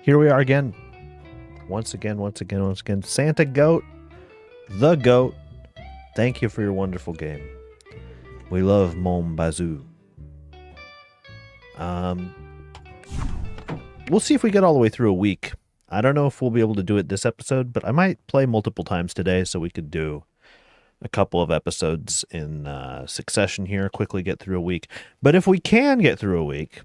Here we are again. Once again. Santa Goat, the Goat, thank you for your wonderful game. We love Mon Bazou. We'll see if we get all the way through a week. I don't know if we'll be able to do it this episode, but I might play multiple times today so we could do a couple of episodes in succession here, quickly get through a week. But if we can get through a week,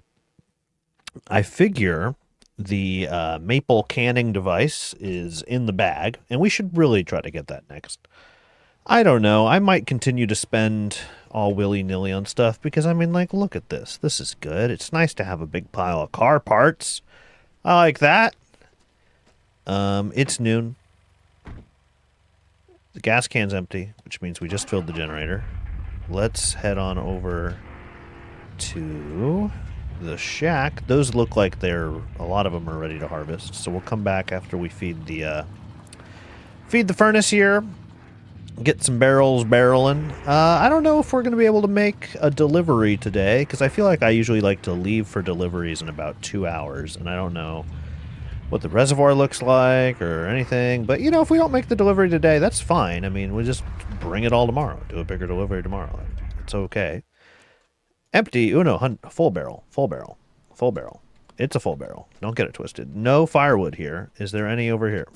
I figure the maple canning device is in the bag, and we should really try to get that next. I don't know. I might continue to spend all willy-nilly on stuff because, I mean, like, look at this. This is good. It's nice to have a big pile of car parts. I like that. It's noon. The gas can's empty, which means we just filled the generator. Let's head on over to the shack. Those look like a lot of them are ready to harvest. So we'll come back after we feed the furnace here. Get some barrels barreling. I don't know if we're going to be able to make a delivery today, because I feel like I usually like to leave for deliveries in about 2 hours, and I don't know what the reservoir looks like or anything. But, you know, if we don't make the delivery today, that's fine. I mean, we just bring it all tomorrow. Do a bigger delivery tomorrow. It's okay. Empty. Oh, no. Full barrel. Full barrel. Full barrel. It's a full barrel. Don't get it twisted. No firewood here. Is there any over here?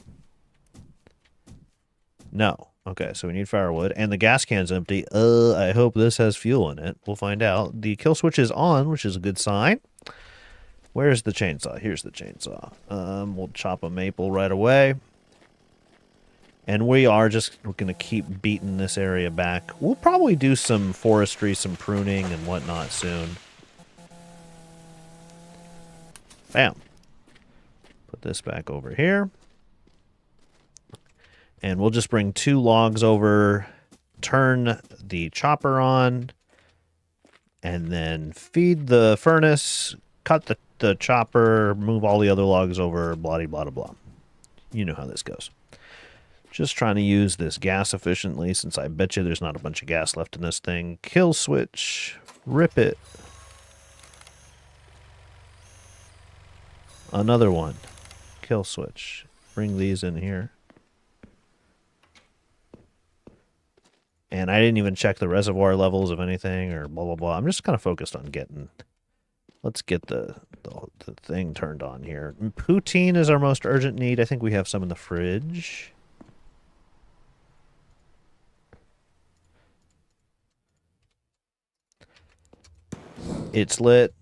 No. Okay, so we need firewood. And the gas can's empty. I hope this has fuel in it. We'll find out. The kill switch is on, which is a good sign. Where's the chainsaw? Here's the chainsaw. We'll chop a maple right away. And we are just going to keep beating this area back. We'll probably do some forestry, some pruning and whatnot soon. Bam. Put this back over here. And we'll just bring 2 logs over, turn the chopper on, and then feed the furnace, cut the chopper, move all the other logs over, blah, blah, blah, blah. You know how this goes. Just trying to use this gas efficiently, since I bet you there's not a bunch of gas left in this thing. Kill switch. Rip it. Another one. Kill switch. Bring these in here. And I didn't even check the reservoir levels of anything or blah, blah, blah. I'm just kind of focused on getting... Let's get the thing turned on here. Poutine is our most urgent need. I think we have some in the fridge. It's lit.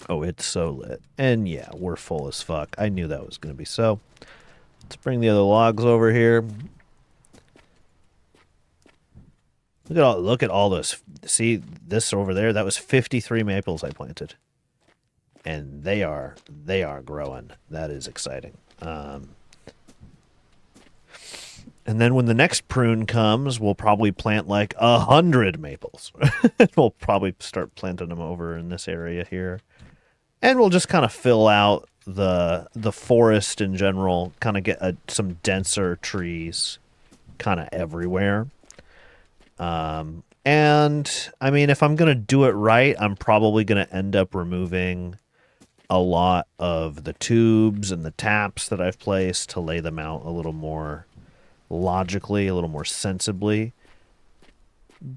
Oh, it's so lit. And yeah, we're full as fuck. I knew that was going to be so. Let's bring the other logs over here. Look at all those. See this over there? That was 53 maples I planted. And they are growing. That is exciting. And then when the next prune comes, we'll probably plant like 100 maples. We'll probably start planting them over in this area here. And we'll just kind of fill out the forest in general, kind of get some denser trees kind of everywhere. And I mean, if I'm going to do it right, I'm probably going to end up removing a lot of the tubes and the taps that I've placed to lay them out a little more logically, a little more sensibly.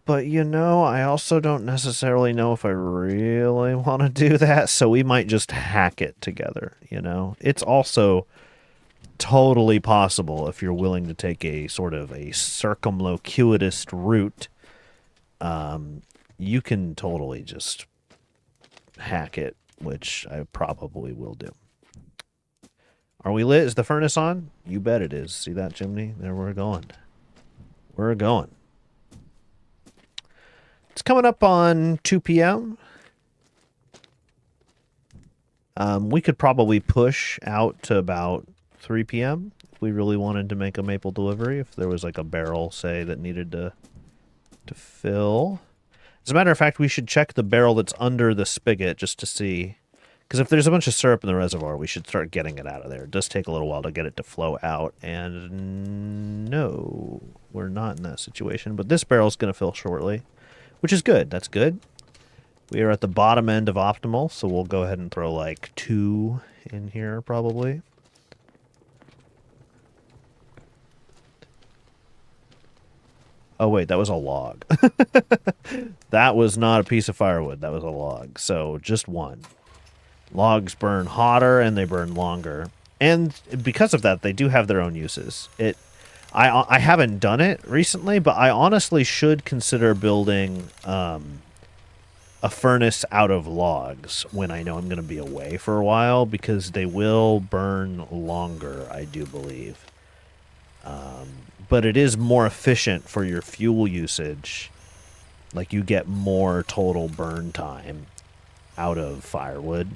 But, you know, I also don't necessarily know if I really want to do that, so we might just hack it together, you know? It's also totally possible, if you're willing to take a sort of a circumlocuitous route, you can totally just hack it, which I probably will do. Are we lit? Is the furnace on? You bet it is. See that chimney? There we're going. We're going. It's coming up on 2 p.m. We could probably push out to about 3 p.m. if we really wanted to make a maple delivery, if there was like a barrel, say, that needed to fill. As a matter of fact, we should check the barrel that's under the spigot just to see, because if there's a bunch of syrup in the reservoir, we should start getting it out of there. It does take a little while to get it to flow out, and no, we're not in that situation, but this barrel's going to fill shortly, which is good. That's good. We are at the bottom end of optimal, so we'll go ahead and throw like 2 in here probably. Oh wait, that was a log. That was not a piece of firewood, that was a log. So just 1. Logs burn hotter and they burn longer. And because of that, they do have their own uses. I haven't done it recently, but I honestly should consider building a furnace out of logs when I know I'm going to be away for a while, because they will burn longer, I do believe. But it is more efficient for your fuel usage. Like, you get more total burn time out of firewood.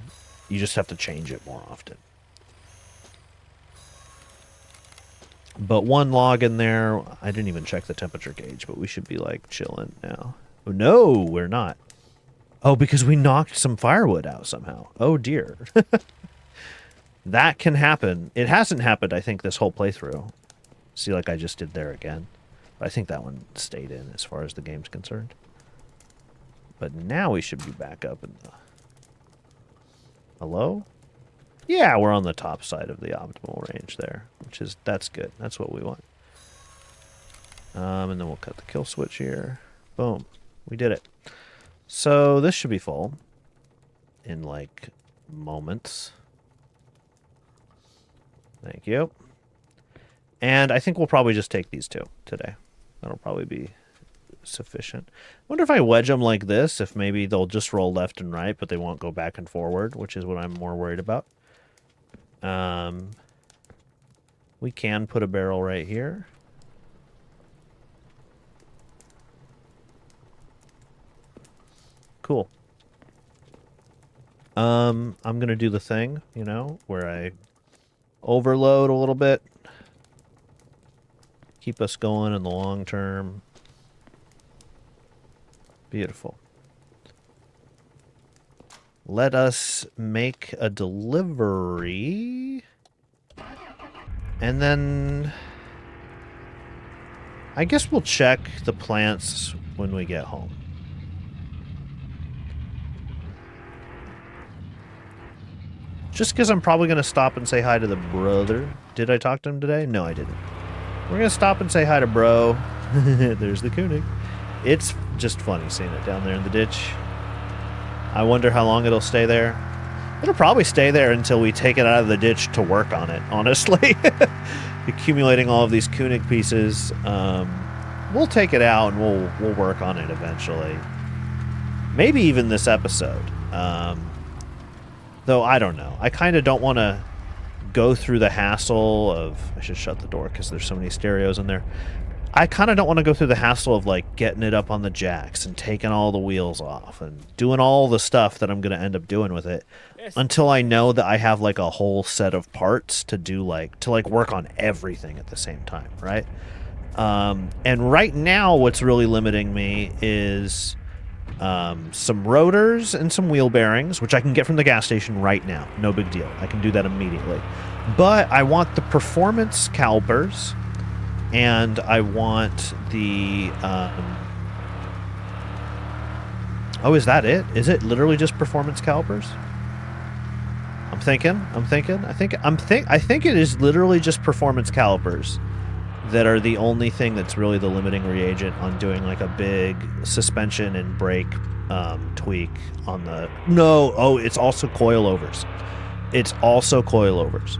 You just have to change it more often. But 1 log in there. I didn't even check the temperature gauge, but we should be, like, chilling now. Oh, no, we're not. Oh, because we knocked some firewood out somehow. Oh, dear. That can happen. It hasn't happened, I think, this whole playthrough. See, like I just did there again. But I think that one stayed in as far as the game's concerned. But now we should be back up in the... Hello? Yeah, we're on the top side of the optimal range there, that's good. That's what we want. And then we'll cut the kill switch here. Boom. We did it. So this should be full in like moments. Thank you. And I think we'll probably just take these 2 today. That'll probably be sufficient. I wonder if I wedge them like this, if maybe they'll just roll left and right, but they won't go back and forward, which is what I'm more worried about. We can put a barrel right here. Cool. I'm gonna do the thing, you know, where I overload a little bit. Keep us going in the long term. Beautiful. Let us make a delivery. And then I guess we'll check the plants when we get home. Just because I'm probably going to stop and say hi to the brother. Did I talk to him today? No, I didn't. We're going to stop and say hi to bro. There's the Koenig. It's just funny seeing it down there in the ditch. I wonder how long it'll stay there. It'll probably stay there until we take it out of the ditch to work on it, honestly. Accumulating all of these Koenig pieces. We'll take it out and we'll work on it eventually. Maybe even this episode. Though I don't know. I kind of don't want to go through the hassle of... I should shut the door because there's so many stereos in there. I kind of don't want to go through the hassle of like getting it up on the jacks and taking all the wheels off and doing all the stuff that I'm going to end up doing with it until I know that I have like a whole set of parts to do to work on everything at the same time, right? And right now what's really limiting me is some rotors and some wheel bearings, which I can get from the gas station right now. No big deal. I can do that immediately. But I want the performance calipers, and I want the... oh, is that it? Is it literally just performance calipers? I think it is literally just performance calipers that are the only thing that's really the limiting reagent on doing like a big suspension and brake tweak on the... No, oh, it's also coilovers. It's also coilovers.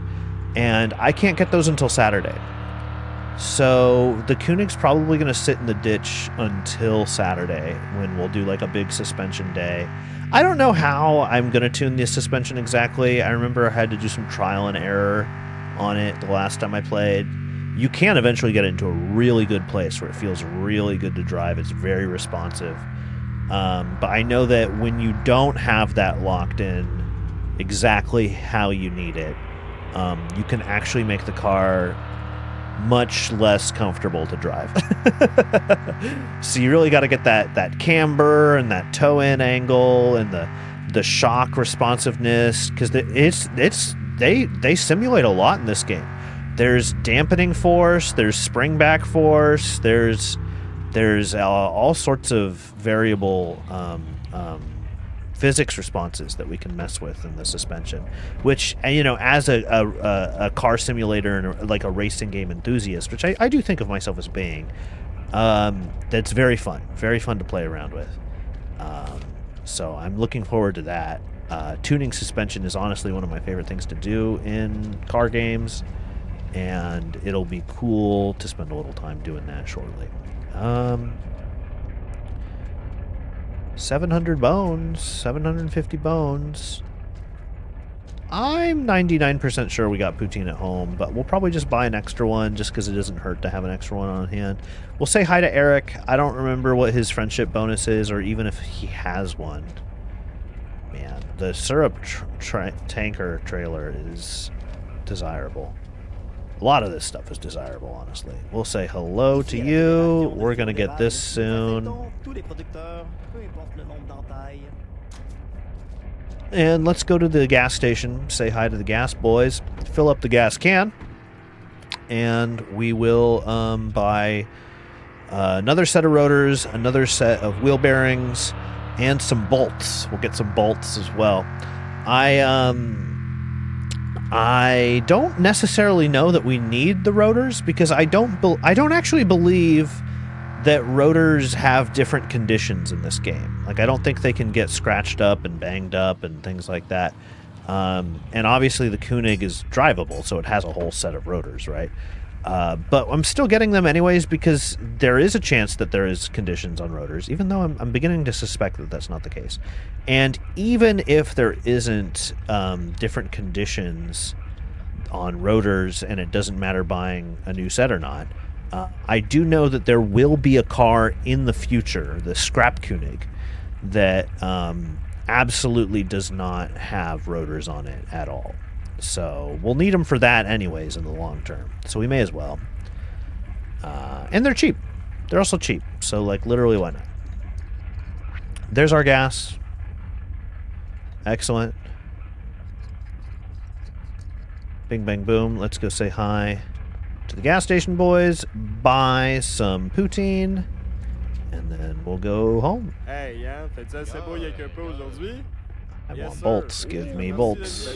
And I can't get those until Saturday. So the Koenig's probably going to sit in the ditch until Saturday when we'll do like a big suspension day. I don't know how I'm going to tune the suspension exactly. I remember I had to do some trial and error on it the last time I played. You can eventually get it into a really good place where it feels really good to drive. It's very responsive. But I know that when you don't have that locked in exactly how you need it, you can actually make the car much less comfortable to drive. So you really got to get that camber and that toe-in angle and the shock responsive-ness, because they simulate a lot in this game. There's dampening force, there's spring back force, there's all sorts of variable physics responses that we can mess with in the suspension, which, you know, as a car simulator and like a racing game enthusiast, which I do think of myself as being, that's very fun to play around with. So I'm looking forward to that. Tuning suspension is honestly one of my favorite things to do in car games, and it'll be cool to spend a little time doing that shortly. 700 bones, 750 bones. I'm 99% sure we got poutine at home, but we'll probably just buy an extra one just because it doesn't hurt to have an extra one on hand. We'll say hi to Eric. I don't remember what his friendship bonus is or even if he has one. Man, the syrup tanker trailer is desirable. A lot of this stuff is desirable, honestly. We'll say hello to you. We're going to get this soon. And let's go to the gas station, say hi to the gas boys, fill up the gas can, and we will buy another set of rotors, another set of wheel bearings, and some bolts. We'll get some bolts as well. I don't necessarily know that we need the rotors because I don't actually believe that rotors have different conditions in this game. Like, I don't think they can get scratched up and banged up and things like that. And obviously the Koenig is drivable, so it has a whole set of rotors, right? But I'm still getting them anyways because there is a chance that there is conditions on rotors, even though I'm beginning to suspect that that's not the case. And even if there isn't different conditions on rotors and it doesn't matter buying a new set or not, I do know that there will be a car in the future, the Scrap Koenig, that absolutely does not have rotors on it at all. So we'll need them for that anyways in the long term. So we may as well. And they're cheap. They're also cheap. So, like, literally, why not? There's our gas. Excellent. Bing, bang, boom. Let's go say hi to the gas station boys, buy some poutine, and then we'll go home. Hey, Yann, fais-tu assez beau y un peu aujourd'hui? I want bolts. Give me bolts.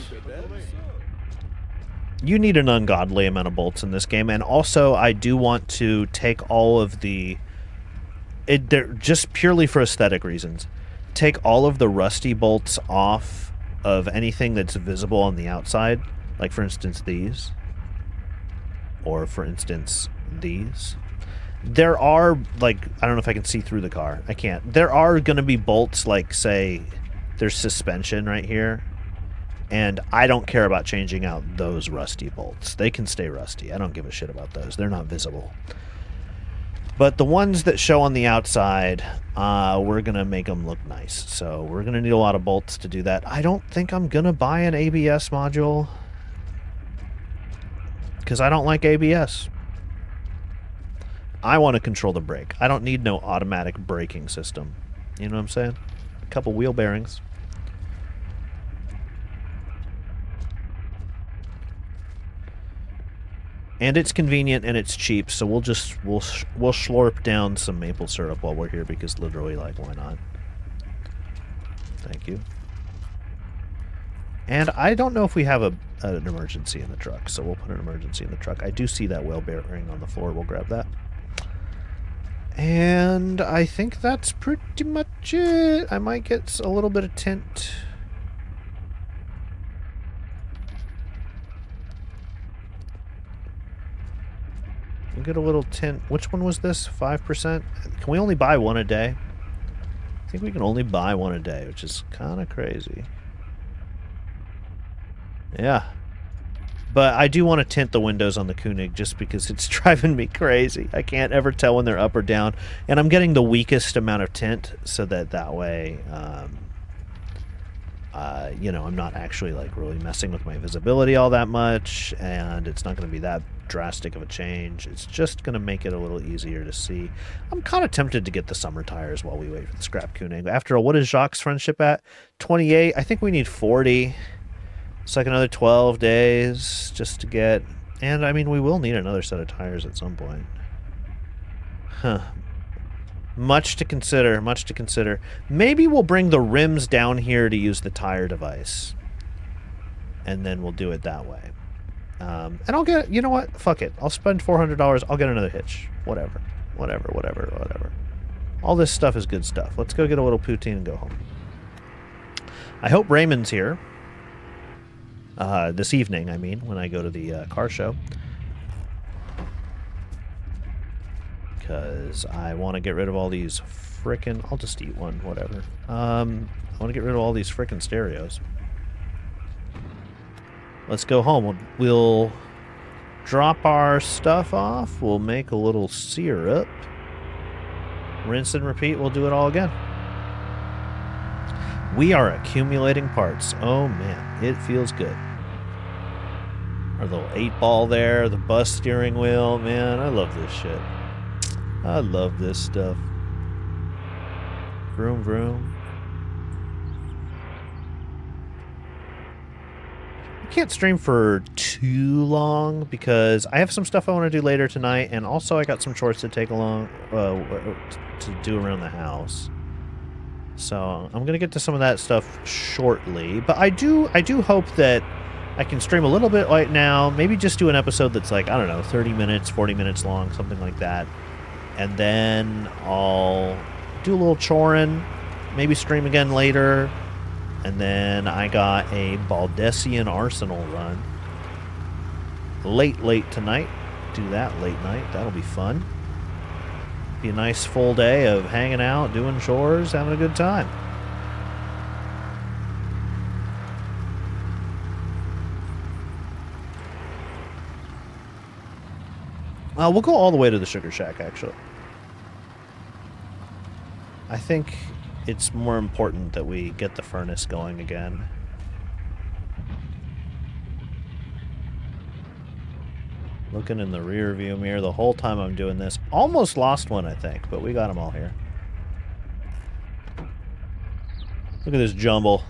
You need an ungodly amount of bolts in this game, and also I do want to take all of the... They're just purely for aesthetic reasons. Take all of the rusty bolts off of anything that's visible on the outside, like, for instance, these. Or, for instance, these. There are, like, I don't know if I can see through the car. I can't. There are going to be bolts, like, say, there's suspension right here. And I don't care about changing out those rusty bolts. They can stay rusty. I don't give a shit about those. They're not visible. But the ones that show on the outside, we're going to make them look nice. So we're going to need a lot of bolts to do that. I don't think I'm going to buy an ABS module, because I don't like ABS. I want to control the brake. I don't need no automatic braking system. You know what I'm saying? A couple wheel bearings. And it's convenient and it's cheap, so we'll slurp down some maple syrup while we're here because literally, like, why not? Thank you. And I don't know if we have an emergency in the truck, so we'll put an emergency in the truck. I do see that wheel bearing on the floor. We'll grab that. And I think that's pretty much it. I might get a little bit of tint. We'll get a little tint. Which one was this? 5%? Can we only buy one a day? I think we can only buy one a day, which is kind of crazy. Yeah. But I do want to tint the windows on the Koenig just because it's driving me crazy. I can't ever tell when they're up or down. And I'm getting the weakest amount of tint so that way, you know, I'm not actually, like, really messing with my visibility all that much. And it's not going to be that drastic of a change. It's just going to make it a little easier to see. I'm kind of tempted to get the summer tires while we wait for the Scrap Koenig. After all, what is Jacques' friendship at? 28. I think we need 40. It's like another 12 days just to get... And, I mean, we will need another set of tires at some point. Huh. Much to consider, much to consider. Maybe we'll bring the rims down here to use the tire device. And then we'll do it that way. And I'll get, you know what? Fuck it. I'll spend $400. I'll get another hitch. Whatever. Whatever. All this stuff is good stuff. Let's go get a little poutine and go home. I hope Raymond's here. This evening, I mean, when I go to the car show. Because I want to get rid of all these frickin'... I'll just eat one, whatever. I want to get rid of all these frickin' stereos. Let's go home. We'll drop our stuff off. We'll make a little syrup. Rinse and repeat. We'll do it all again. We are accumulating parts. Oh, man. It feels good. Our little 8-ball there. The bus steering wheel. Man, I love this shit. I love this stuff. Vroom, vroom. I can't stream for too long because I have some stuff I want to do later tonight, and also I got some chores to take along to do around the house. So I'm gonna get to some of that stuff shortly. But I do hope that I can stream a little bit right now. Maybe just do an episode that's like, I don't know, 30 minutes, 40 minutes long, something like that. And then I'll do a little choring, maybe stream again later. And then I got a Baldessian Arsenal run. Late tonight. Do that late night. That'll be fun. Be a nice full day of hanging out, doing chores, having a good time. We'll go all the way to the Sugar Shack, actually. I think it's more important that we get the furnace going again. Looking in the rear view mirror the whole time I'm doing this. Almost lost one, I think, but we got them all here. Look at this jumble.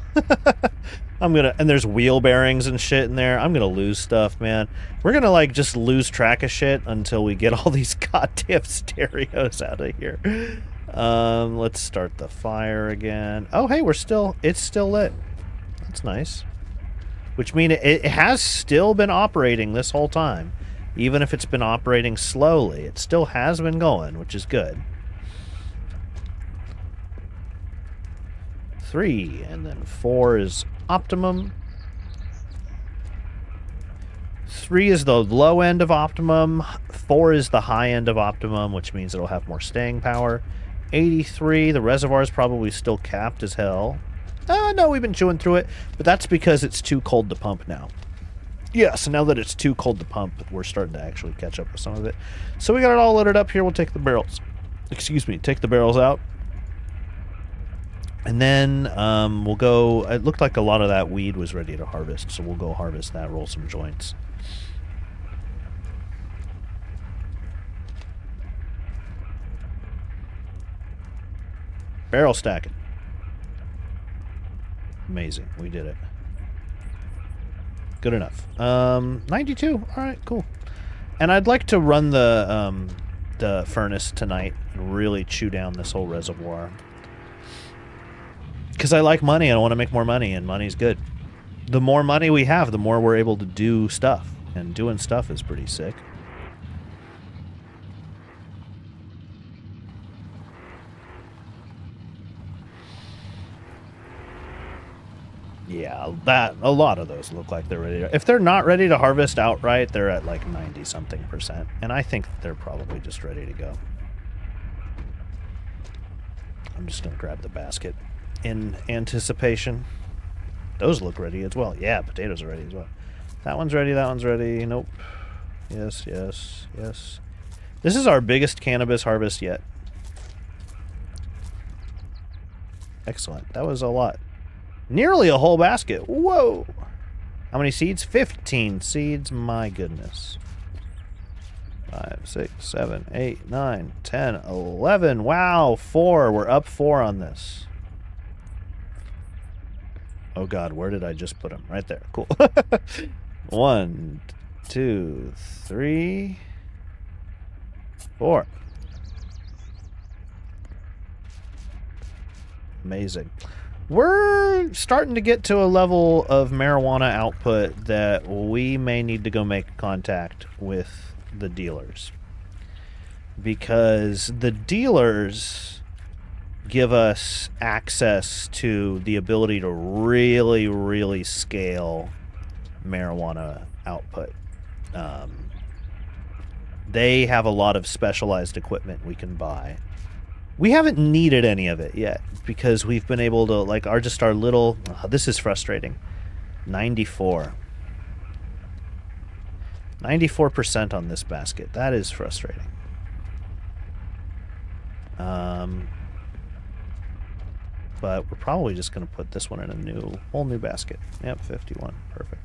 And there's wheel bearings and shit in there. I'm gonna lose stuff, man. We're gonna, like, just lose track of shit until we get all these goddamn stereos out of here. Let's start the fire again. Oh, hey, it's still lit. That's nice. Which means it has still been operating this whole time. Even if it's been operating slowly, it still has been going, which is good. 3, and then 4 is optimum. 3 is the low end of optimum. 4 is the high end of optimum, which means it'll have more staying power. 83, the reservoir is probably still capped as hell. No, we've been chewing through it, but that's because it's too cold to pump now. Yeah, so now that it's too cold to pump, we're starting to actually catch up with some of it. So we got it all loaded up here. We'll take the barrels. Take the barrels out. And then we'll go... It looked like a lot of that weed was ready to harvest, so we'll go harvest that, roll some joints. Barrel stacking. Amazing. We did it. Good enough. 92. All right, cool. And I'd like to run the furnace tonight and really chew down this whole reservoir. Because I like money and I want to make more money, and money's good. The more money we have, the more we're able to do stuff. And doing stuff is pretty sick. Yeah, a lot of those look like they're ready to... If they're not ready to harvest outright, they're at like 90-something%. And I think they're probably just ready to go. I'm just going to grab the basket in anticipation. Those look ready as well. Yeah, potatoes are ready as well. That one's ready, that one's ready. Nope. Yes. This is our biggest cannabis harvest yet. Excellent. That was a lot. Nearly a whole basket. Whoa! How many seeds? 15 seeds. My goodness. 5, 6, 7, 8, 9, 10, 11. Wow, 4. We're up 4 on this. Oh god, where did I just put them? Right there. Cool. 1, 2, 3, 4. Amazing. We're starting to get to a level of marijuana output that we may need to go make contact with the dealers. Because the dealers give us access to the ability to really, really scale marijuana output. They have a lot of specialized equipment we can buy. We haven't needed any of it yet because we've been able to, like, our little... this is frustrating. 94. 94% on this basket. That is frustrating. But we're probably just going to put this one in a whole new basket. Yep, 51. Perfect.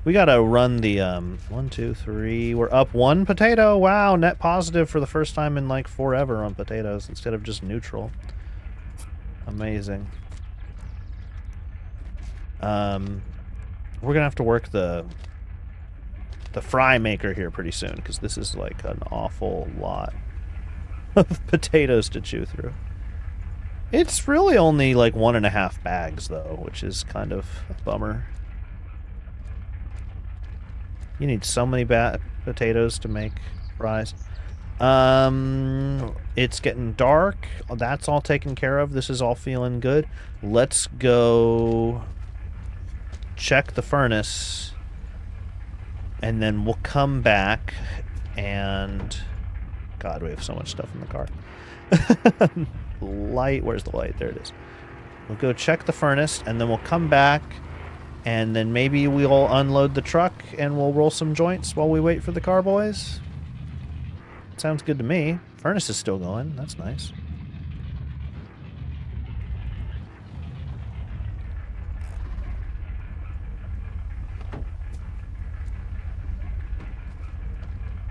We got to run the, 1, 2, 3. We're up 1 potato. Wow, net positive for the first time in, like, forever on potatoes instead of just neutral. Amazing. We're going to have to work the fry maker here pretty soon because this is, like, an awful lot of potatoes to chew through. It's really only, like, 1.5 bags, though, which is kind of a bummer. You need so many potatoes to make fries. It's getting dark. That's all taken care of. This is all feeling good. Let's go check the furnace. And then we'll come back and... God, we have so much stuff in the car. Light. Where's the light? There it is. We'll go check the furnace, and then we'll come back... And then maybe we'll unload the truck and we'll roll some joints while we wait for the carboys. Sounds good to me. Furnace is still going. That's nice.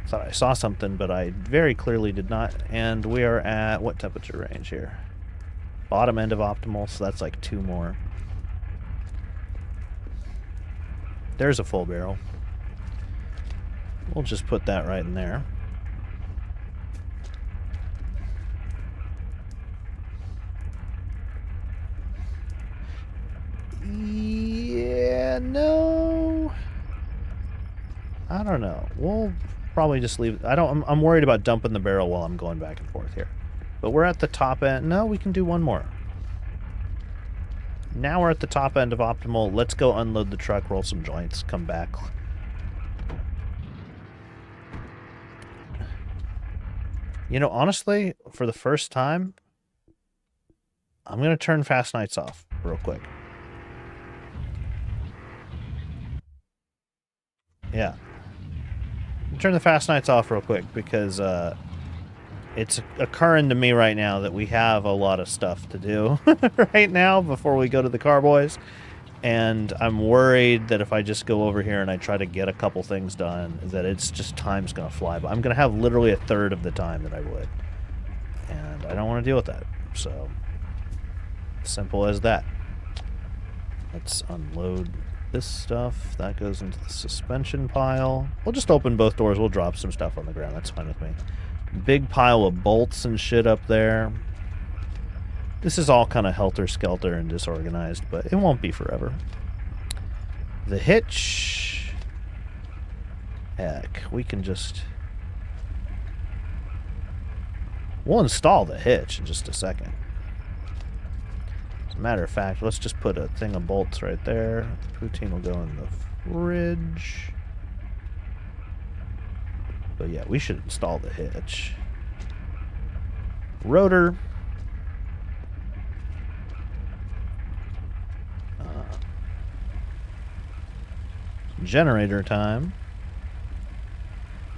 Thought I saw something, but I very clearly did not. And we are at what temperature range here? Bottom end of optimal, so that's like 2 more. There's a full barrel. We'll just put that right in there. Yeah, no. I don't know. We'll probably just leave. I'm worried about dumping the barrel while I'm going back and forth here. But we're at the top end. No, we can do one more. Now we're at the top end of optimal. Let's go unload the truck, roll some joints, come back. You know, honestly, for the first time, I'm going to turn fast nights off real quick. Yeah. Turn the fast nights off real quick because it's occurring to me right now that we have a lot of stuff to do right now before we go to the carboys. And I'm worried that if I just go over here and I try to get a couple things done, that it's just time's going to fly. But I'm going to have literally 1/3 of the time that I would. And I don't want to deal with that. So, simple as that. Let's unload this stuff. That goes into the suspension pile. We'll just open both doors. We'll drop some stuff on the ground. That's fine with me. Big pile of bolts and shit up there. This is all kind of helter-skelter and disorganized, but it won't be forever. The hitch... Heck, we can just... We'll install the hitch in just a second. As a matter of fact, let's just put a thing of bolts right there. Poutine will go in the fridge. But yeah, we should install the hitch. Rotor. Generator time.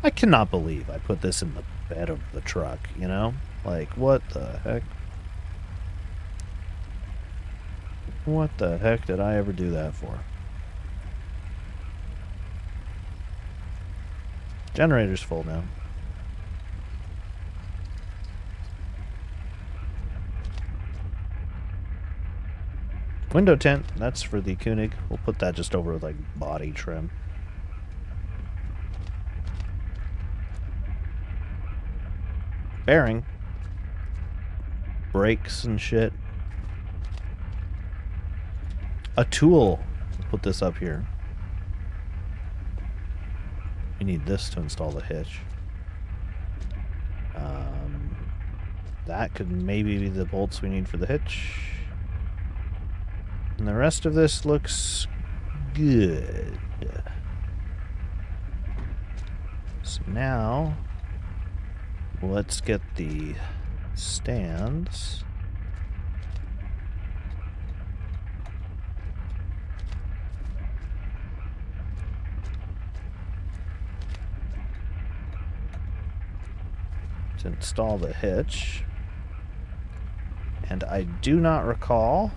I cannot believe I put this in the bed of the truck, you know? Like, what the heck? What the heck did I ever do that for? Generator's full now. Window tint, that's for the Koenig. We'll put that just over with, like, body trim. Bearing. Brakes and shit. a tool. Let's put this up here. We need this to install the hitch. That could maybe be the bolts we need for the hitch. And the rest of this looks good. So now, let's get the stands. To install the hitch. And I do not recall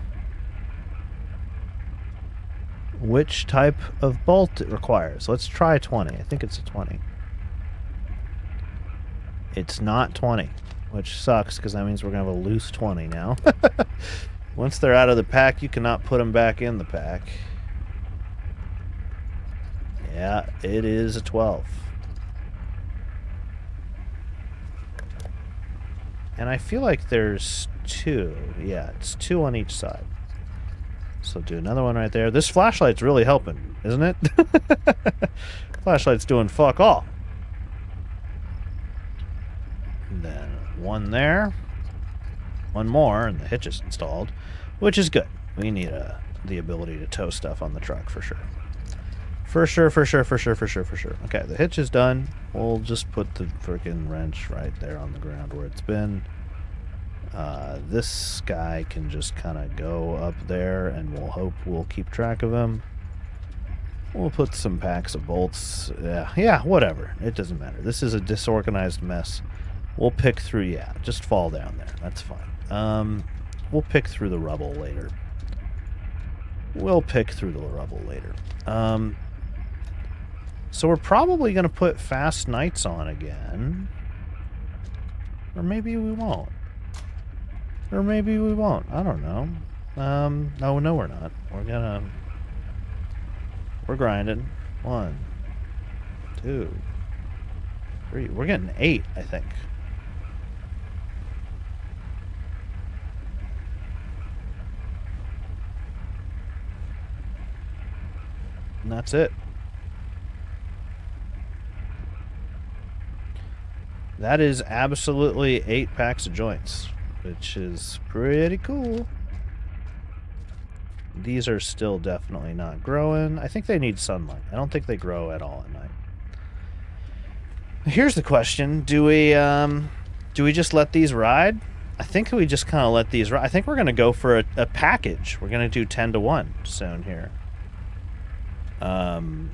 which type of bolt it requires. Let's try 20. I think it's a 20. It's not 20, which sucks because that means we're going to have a loose 20 now. Once they're out of the pack, you cannot put them back in the pack. Yeah, it is a 12. And I feel like there's 2. Yeah, it's 2 on each side. So do another one right there. This flashlight's really helping, isn't it? Flashlight's doing fuck all. And then one there. One more, and the hitch is installed, which is good. We need the ability to tow stuff on the truck for sure. For sure. Okay, the hitch is done. We'll just put the freaking wrench right there on the ground where it's been. This guy can just kind of go up there, and we'll hope we'll keep track of him. We'll put some packs of bolts. Yeah, whatever. It doesn't matter. This is a disorganized mess. We'll pick through, yeah, just fall down there. That's fine. We'll pick through the rubble later. So we're probably going to put fast nights on again. Or maybe we won't. I don't know. No, we're not. We're grinding. 1, 2, 3. We're getting 8, I think. And that's it. That is absolutely 8 packs of joints, which is pretty cool. These are still definitely not growing. I think they need sunlight. I don't think they grow at all at night. Here's the question. Do we just let these ride? I think we just kind of let these ride. I think we're going to go for a package. We're going to do 10 to 1 soon here. And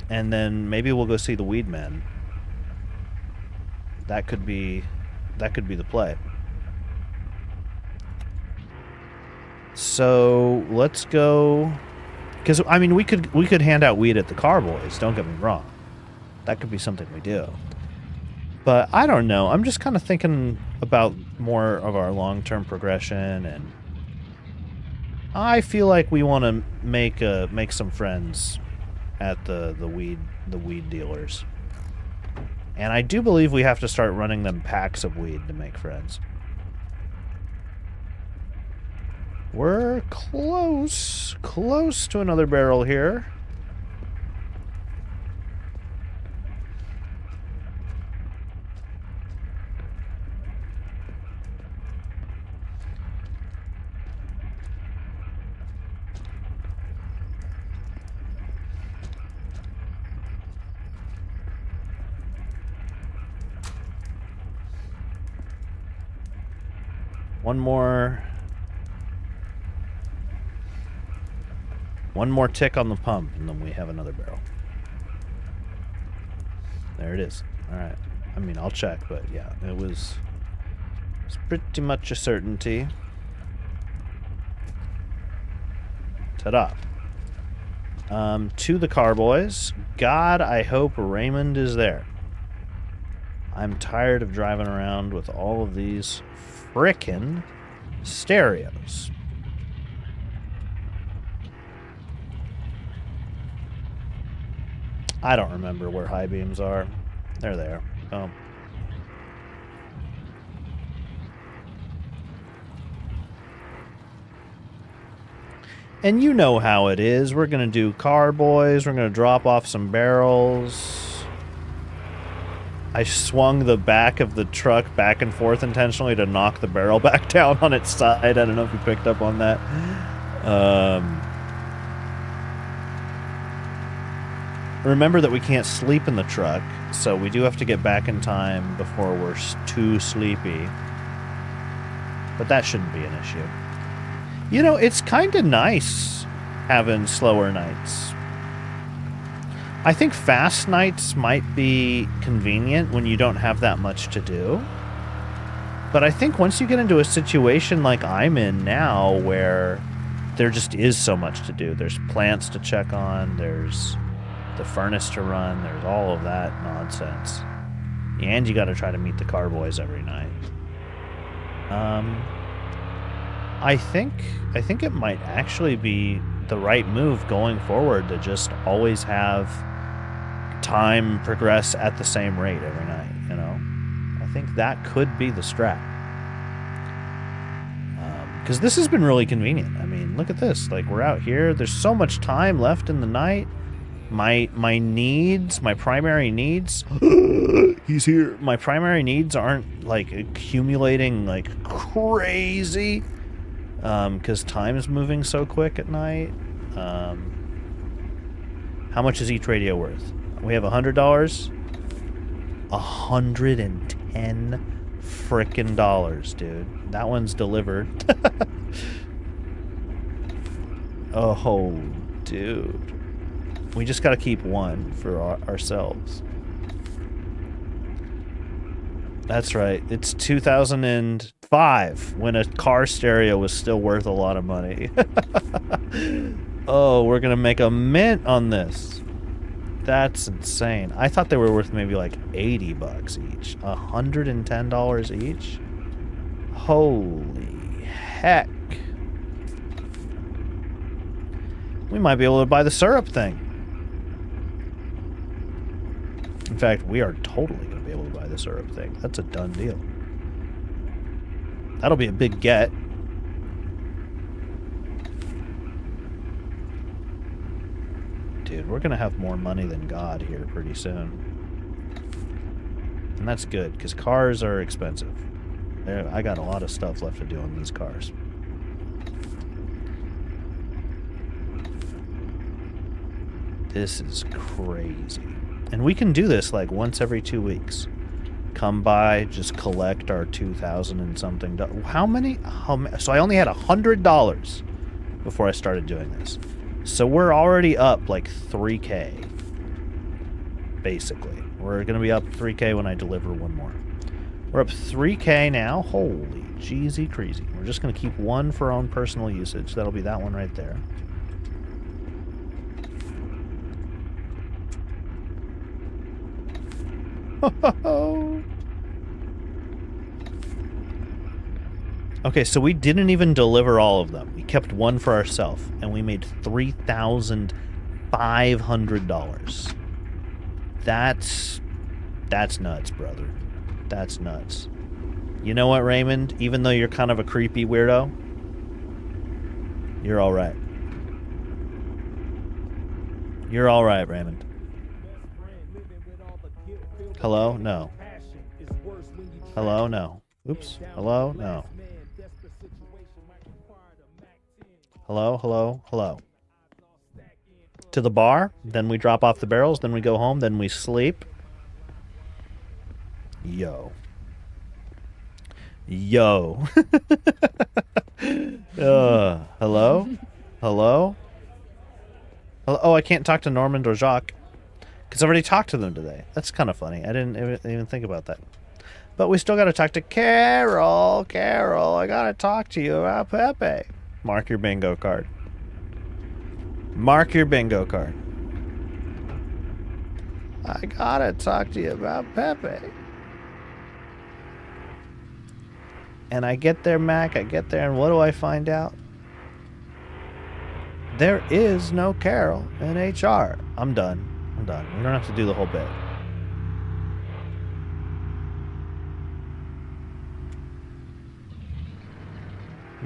then maybe we'll go see the Weed Men. That could be the play. So let's go, because I mean we could hand out weed at the Carboys. Don't get me wrong, that could be something we do. But I don't know. I'm just kind of thinking about more of our long-term progression, and I feel like we want to make some friends at the weed dealers. And I do believe we have to start running them packs of weed to make friends. We're close to another barrel here. One more tick on the pump, and then we have another barrel. There it is. All right. I mean, I'll check, but yeah, it's pretty much a certainty. Ta-da. To the Carboys. God, I hope Raymond is there. I'm tired of driving around with all of these frickin' stereos. I don't remember where high beams are. They're there. Oh. And you know how it is. We're going to do carboys. We're going to drop off some barrels. I swung the back of the truck back and forth intentionally to knock the barrel back down on its side. I don't know if you picked up on that. Remember that we can't sleep in the truck, so we do have to get back in time before we're too sleepy. But that shouldn't be an issue. You know, it's kind of nice having slower nights. I think fast nights might be convenient when you don't have that much to do. But I think once you get into a situation like I'm in now, where there just is so much to do. There's plants to check on, there's the furnace to run, there's all of that nonsense. And you got to try to meet the carboys every night. I think it might actually be the right move going forward to just always have time progress at the same rate every night, you know? I think that could be the strat. Because this has been really convenient. I mean, look at this. Like, we're out here. There's so much time left in the night. My needs, my primary needs... He's here. My primary needs aren't, like, accumulating like crazy. Because time is moving so quick at night. How much is each radio worth? We have $100. $110 frickin' dollars, dude. That one's delivered. Oh, dude. We just gotta keep one for ourselves. That's right. It's 2005 when a car stereo was still worth a lot of money. Oh, we're gonna make a mint on this. That's insane. I thought they were worth maybe like 80 bucks each. $110 each? Holy heck. We might be able to buy the syrup thing. In fact, we are totally going to be able to buy the syrup thing. That's a done deal. That'll be a big get. Dude, we're going to have more money than God here pretty soon. And that's good, because cars are expensive. I got a lot of stuff left to do on these cars. This is crazy. And we can do this like once every 2 weeks. Come by, just collect our 2,000 and something. How many? So I only had $100 before I started doing this. So we're already up like 3K. Basically. We're going to be up 3K when I deliver one more. We're up 3K now. Holy jeezy crazy. We're just going to keep one for our own personal usage. That'll be that one right there. Okay, so we didn't even deliver all of them. We kept one for ourselves, and we made $3,500. That's nuts, brother. That's nuts. You know what, Raymond? Even though you're kind of a creepy weirdo, you're all right. You're all right, Raymond. Hello? No. Hello? No. Oops. Hello? No. Hello? Hello? Hello. To the bar, then we drop off the barrels, then we go home, then we sleep. Yo. Yo. Hello? Hello? Hello? Oh, I can't talk to Normand or Jacques. Because I've already talked to them today. That's kind of funny. I didn't even think about that. But we still got to talk to Carol. Carol, I got to talk to you about Pepe. Mark your bingo card. Mark your bingo card. I got to talk to you about Pepe. And I get there, Mac. I get there, and what do I find out? There is no Carol in HR. I'm done. I'm done. We don't have to do the whole bit.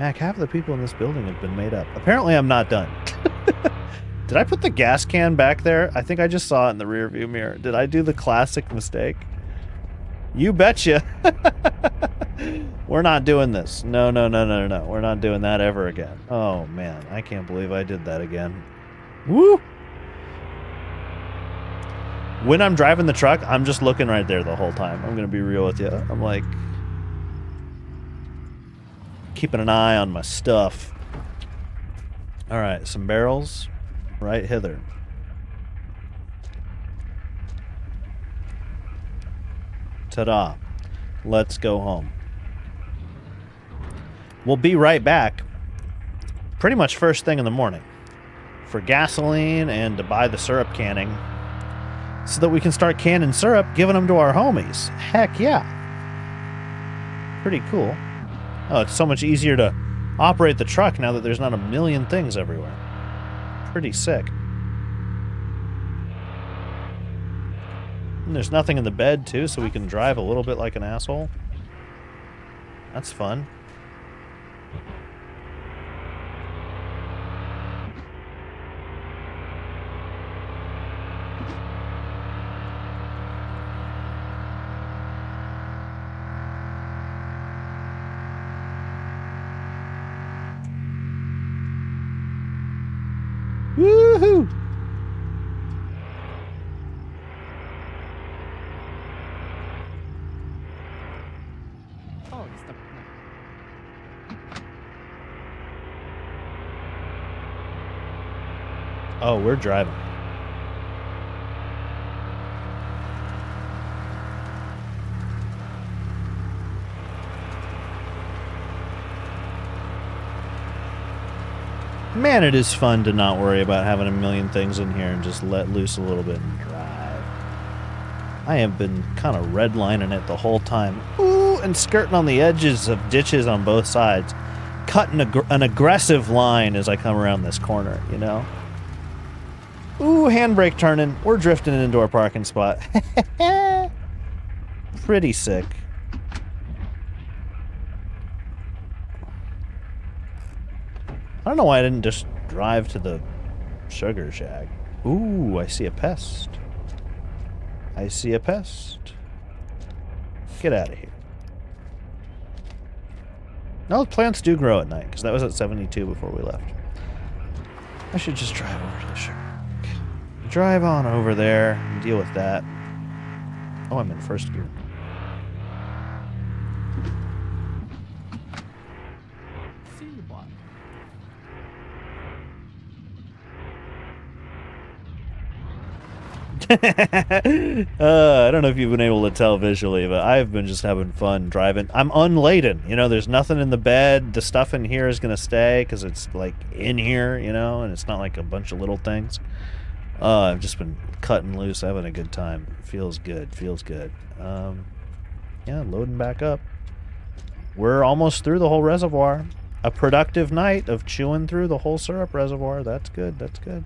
Mac, half of the people in this building have been made up. Apparently I'm not done. Did I put the gas can back there? I think I just saw it in the rear view mirror. Did I do the classic mistake? You betcha. We're not doing this. No. We're not doing that ever again. Oh, man. I can't believe I did that again. Woo! When I'm driving the truck, I'm just looking right there the whole time. I'm going to be real with you. I'm like keeping an eye on my stuff. All right, some barrels right hither. Ta-da. Let's go home. We'll be right back pretty much first thing in the morning for gasoline and to buy the syrup canning so that we can start canning syrup, giving them to our homies. Heck yeah. Pretty cool. Oh, it's so much easier to operate the truck now that there's not a million things everywhere. Pretty sick. And there's nothing in the bed, too, so we can drive a little bit like an asshole. That's fun. Woohoo! Oh, it's the... Oh, we're driving. Man, it is fun to not worry about having a million things in here and just let loose a little bit and drive. I have been kind of redlining it the whole time. Ooh, and skirting on the edges of ditches on both sides. Cutting an aggressive line as I come around this corner, you know? Ooh, handbrake turning. We're drifting into our parking spot. Pretty sick. I don't know why I didn't just drive to the sugar shack. Ooh, I see a pest. I see a pest. Get out of here. No, plants do grow at night, because that was at 72 before we left. I should just drive over to the sugar. Drive on over there and deal with that. Oh, I'm in first gear. See you, boy. I don't know if you've been able to tell visually, but I've been just having fun driving. I'm unladen, you know, there's nothing in the bed. The stuff in here is going to stay because it's like in here, you know, and it's not like a bunch of little things. I've just been cutting loose, having a good time. Feels good, feels good. Yeah, loading back up. We're almost through the whole reservoir. A productive night of chewing through the whole syrup reservoir. That's good, that's good.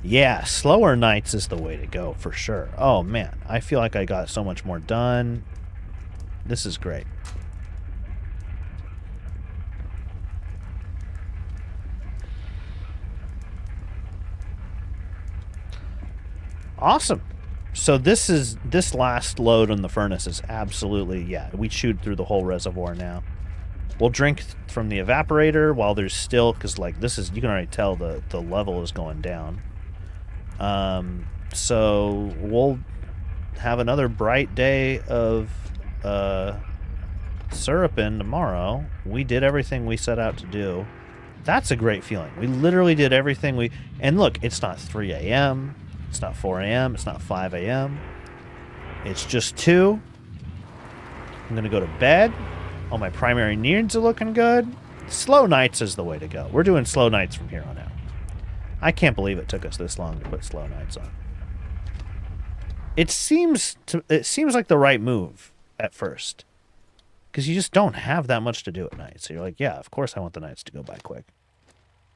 Yeah, slower nights is the way to go, for sure. Oh, man. I feel like I got so much more done. This is great. Awesome. So this last load on the furnace is absolutely, yeah, we chewed through the whole reservoir now. We'll drink from the evaporator while there's still, because, like, this is, you can already tell the level is going down. So we'll have another bright day of syruping tomorrow. We did everything we set out to do. That's a great feeling. We literally did everything and look, it's not 3 a.m. It's not 4 a.m. It's not 5 a.m. It's just 2. I'm going to go to bed. All my primary needs are looking good. Slow nights is the way to go. We're doing slow nights from here on out. I can't believe it took us this long to put slow nights on. It seems like the right move at first, because you just don't have that much to do at night. So you're like, yeah, of course I want the nights to go by quick.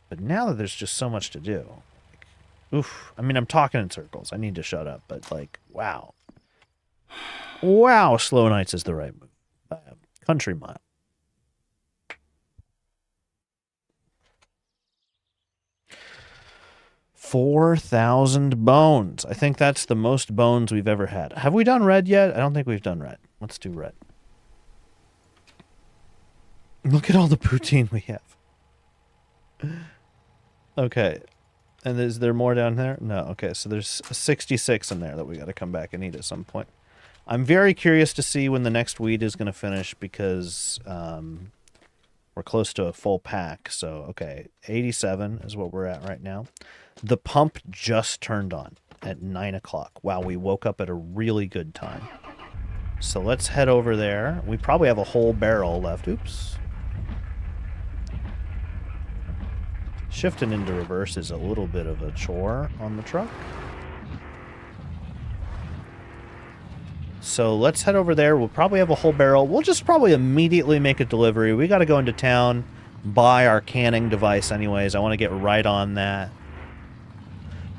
But now that there's just so much to do. Like, oof. I mean, I'm talking in circles. I need to shut up. But, like, wow. Wow, slow nights is the right move. Country mile. 4,000 bones. I think that's the most bones we've ever had. Have we done red yet? I don't think we've done red. Let's do red. Look at all the poutine we have. Okay. And is there more down there? No. Okay, so there's 66 in there that we got to come back and eat at some point. I'm very curious to see when the next wheat is going to finish because we're close to a full pack. So, okay, 87 is what we're at right now. The pump just turned on at 9 o'clock. Wow, we woke up at a really good time. So let's head over there. We probably have a whole barrel left. Oops. Shifting into reverse is a little bit of a chore on the truck. So let's head over there. We'll probably have a whole barrel. We'll just probably immediately make a delivery. We got to go into town, buy our canning device anyways. I want to get right on that.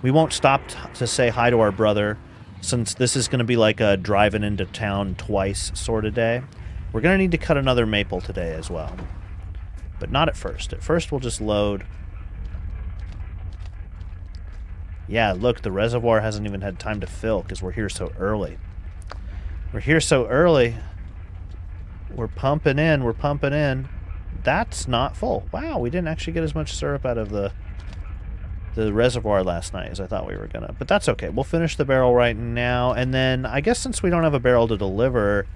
We won't stop to say hi to our brother since this is going to be like a driving into town twice sort of day. We're going to need to cut another maple today as well. But not at first. At first we'll just load. Yeah, look, the reservoir hasn't even had time to fill because we're here so early. We're here so early. We're pumping in. We're pumping in. That's not full. Wow, we didn't actually get as much syrup out of the reservoir last night as I thought we were going to. But that's okay. We'll finish the barrel right now. And then I guess since we don't have a barrel to deliver,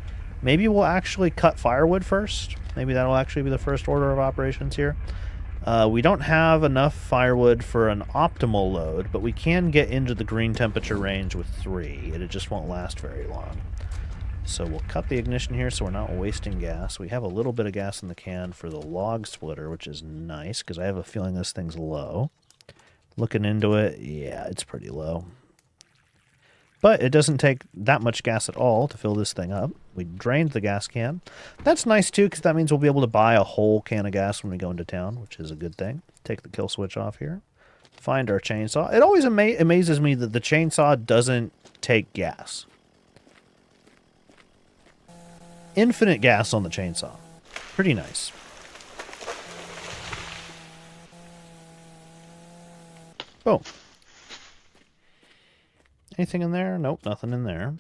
maybe we'll actually cut firewood first. Maybe that'll actually be the first order of operations here. We don't have enough firewood for an optimal load, but we can get into the green temperature range with 3. It just won't last very long. So we'll cut the ignition here so we're not wasting gas. We have a little bit of gas in the can for the log splitter, which is nice because I have a feeling this thing's low. Looking into it, yeah, it's pretty low. But it doesn't take that much gas at all to fill this thing up. We drained the gas can. That's nice, too, because that means we'll be able to buy a whole can of gas when we go into town, which is a good thing. Take the kill switch off here. Find our chainsaw. It always amazes me that the chainsaw doesn't take gas. Infinite gas on the chainsaw. Pretty nice. Boom. Anything in there? Nope, nothing in there.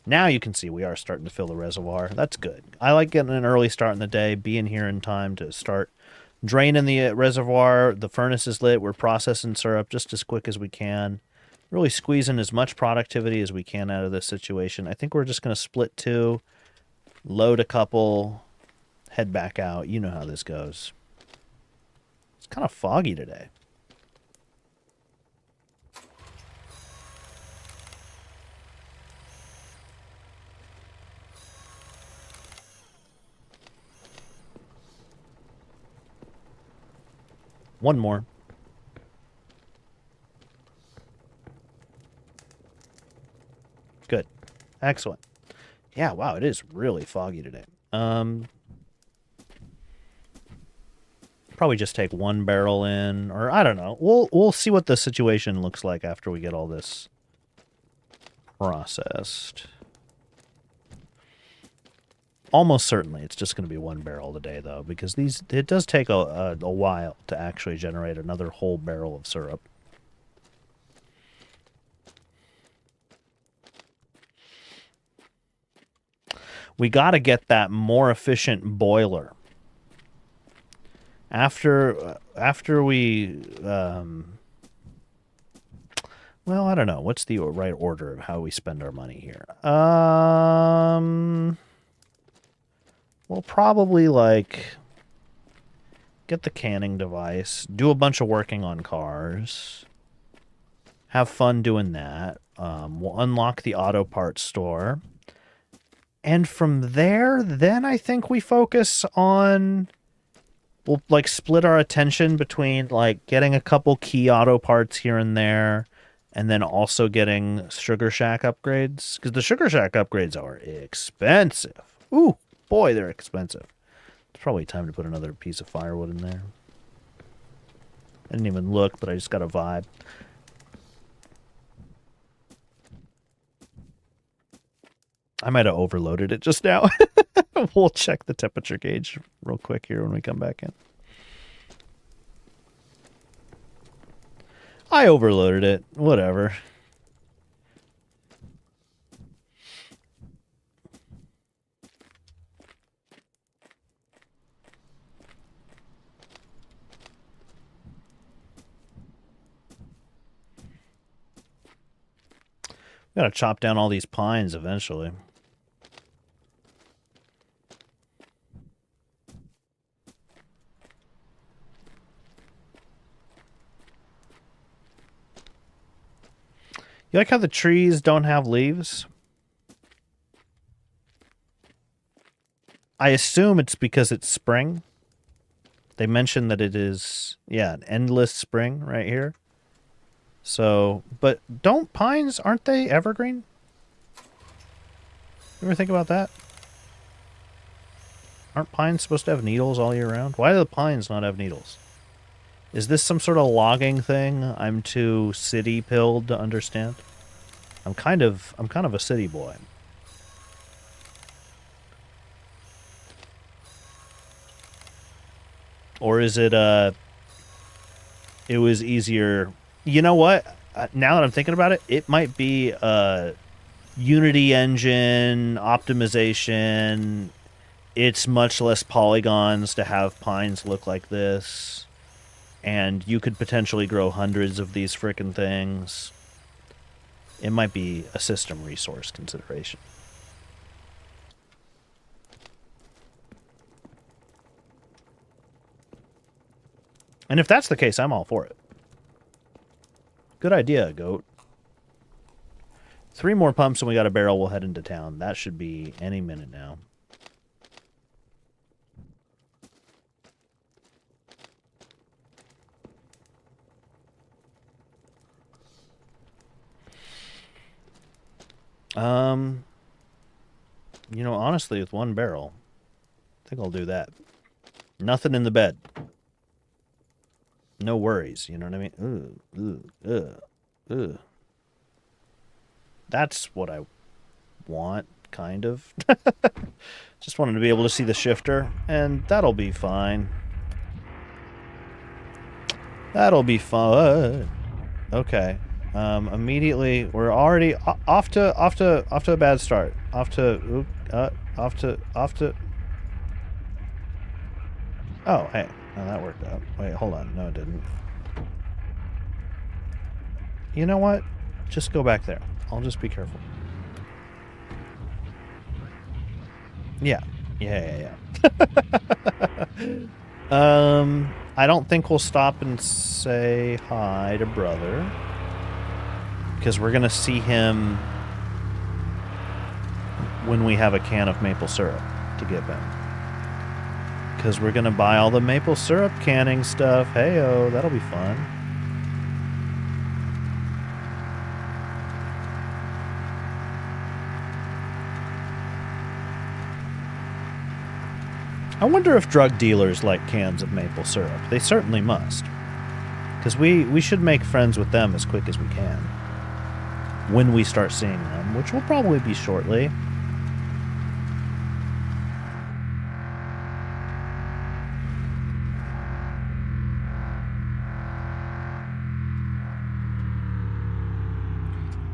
Now you can see we are starting to fill the reservoir. That's good. I like getting an early start in the day, being here in time to start draining the reservoir. The furnace is lit. We're processing syrup just as quick as we can. Really squeezing as much productivity as we can out of this situation. I think we're just going to split 2, load a couple, head back out. You know how this goes. It's kind of foggy today. One more. Good. Excellent. Yeah, wow, it is really foggy today. Probably just take 1 barrel in, or I don't know. We'll see what the situation looks like after we get all this processed. Almost certainly it's just going to be 1 barrel today, though, because it does take a while to actually generate another whole barrel of syrup. We got to get that more efficient boiler. After we... well, I don't know. What's the right order of how we spend our money here? We'll probably, like, get the canning device, do a bunch of working on cars, have fun doing that. We'll unlock the auto parts store. And from there, then I think we focus on... We'll, like, split our attention between, like, getting a couple key auto parts here and there, and then also getting Sugar Shack upgrades. Because the Sugar Shack upgrades are expensive. Ooh! Boy, they're expensive. It's probably time to put another piece of firewood in there. I didn't even look, but I just got a vibe. I might have overloaded it just now. We'll check the temperature gauge real quick here when we come back in. I overloaded it. Whatever. Gotta chop down all these pines eventually. You like how the trees don't have leaves? I assume it's because it's spring. They mentioned that it is, yeah, an endless spring right here. So, but don't pines, aren't they evergreen? You ever think about that? Aren't pines supposed to have needles all year round? Why do the pines not have needles? Is this some sort of logging thing I'm too city-pilled to understand? I'm kind of a city boy. Or is it it was easier? You know what? Now that I'm thinking about it, it might be Unity engine optimization. It's much less polygons to have pines look like this. And you could potentially grow hundreds of these frickin' things. It might be a system resource consideration. And if that's the case, I'm all for it. Good idea, goat. 3 more pumps and we got a barrel. We'll head into town. That should be any minute now. You know, honestly, with 1 barrel, I think I'll do that. Nothing in the bed. No worries, you know what I mean? That's what I want, kind of. Just wanted to be able to see the shifter, and that'll be fine. That'll be fun. Okay. Immediately, we're already off to a bad start. Off to. Oh, hey. Oh, that worked out. Wait, hold on. No, it didn't. You know what? Just go back there. I'll just be careful. Yeah. Yeah. I don't think we'll stop and say hi to brother. Because we're going to see him when we have a can of maple syrup to give him. Because we're going to buy all the maple syrup canning stuff. Hey-oh, that'll be fun. I wonder if drug dealers like cans of maple syrup. They certainly must. Because we should make friends with them as quick as we can. When we start seeing them, which will probably be shortly.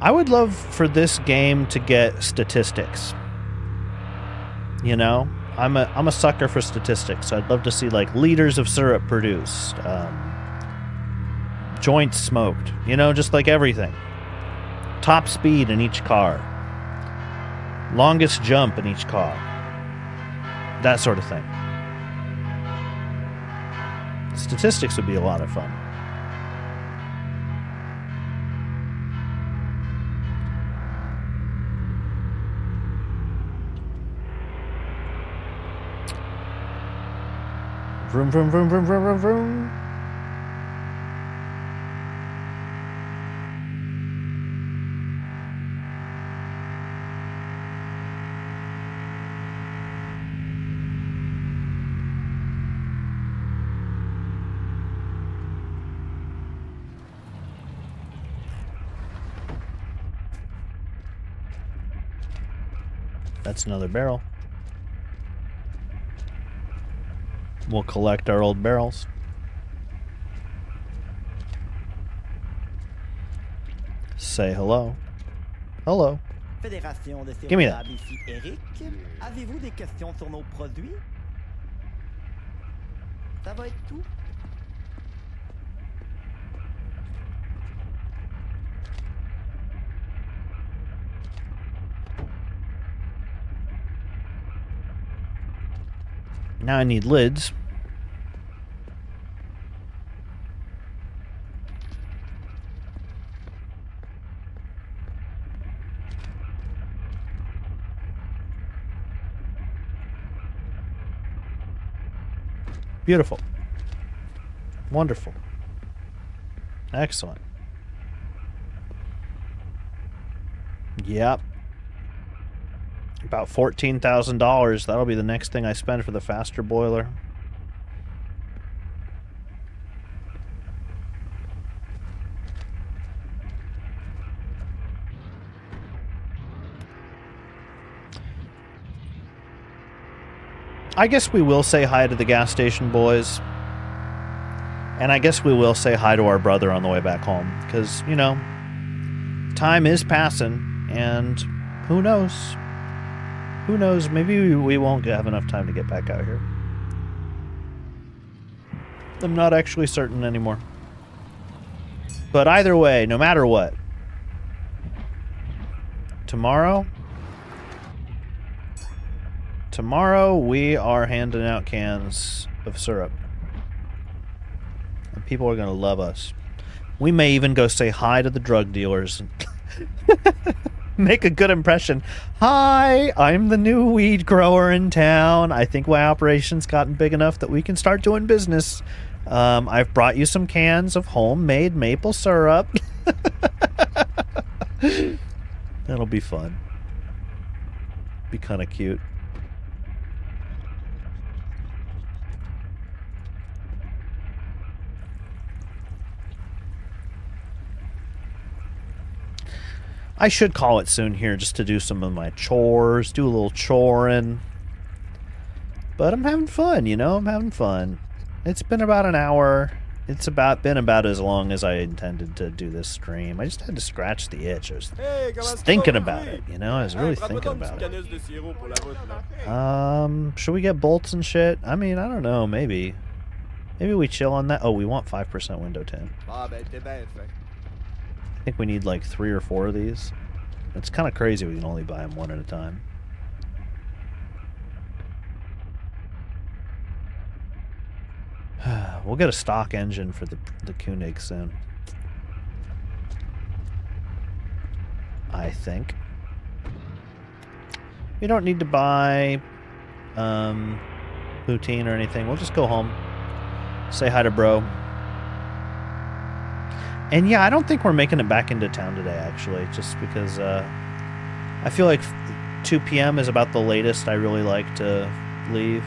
I would love for this game to get statistics. You know? I'm a sucker for statistics. I'd love to see like liters of syrup produced, joints smoked, you know, just like everything. Top speed in each car, longest jump in each car, that sort of thing. Statistics would be a lot of fun. Vroom, vroom, vroom, vroom, vroom, vroom, vroom. That's another barrel. We'll collect our old barrels. Say hello. Hello. Fédération de Give me that. Céréales ici, Eric. Avez-vous des questions sur nos produits? Ça va être tout. Now I need lids. Beautiful. Wonderful. Excellent. Yep. About $14,000. That'll be the next thing I spend for the faster boiler. I guess we will say hi to the gas station boys. And I guess we will say hi to our brother on the way back home. Because, you know, time is passing. And who knows? Who knows? Maybe we won't have enough time to get back out here. I'm not actually certain anymore. But either way, no matter what, tomorrow we are handing out cans of syrup. And people are going to love us. We may even go say hi to the drug dealers. Make a good impression. Hi, I'm the new weed grower in town. I think my operation's gotten big enough that we can start doing business. I've brought you some cans of homemade maple syrup. That'll be fun. Be kind of cute. I should call it soon here just to do some of my chores, do a little choring. But I'm having fun, you know? I'm having fun. It's been about an hour. It's been about as long as I intended to do this stream. I just had to scratch the itch. I was just thinking about it, you know? I was really thinking about it. Should we get bolts and shit? I mean, I don't know, maybe. Maybe we chill on that. Oh, we want 5% window tin. I think we need like 3 or 4 of these. It's kind of crazy we can only buy them one at a time. We'll get a stock engine for the Koenig soon. I think. We don't need to buy poutine or anything. We'll just go home. Say hi to bro. And yeah, I don't think we're making it back into town today, actually, just because I feel like 2 p.m. is about the latest I really like to leave.